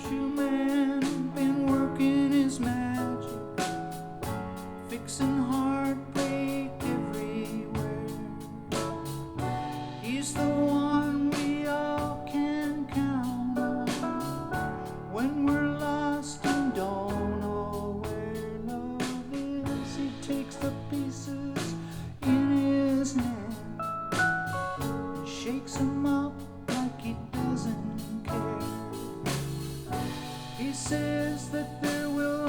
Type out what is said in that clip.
shoeman been working his magic, fixing heartbreak everywhere. He's the one we all can count on when we're lost and don't know where love is. He takes the pieces in his hand and shakes them up like he doesn't care. He says that there will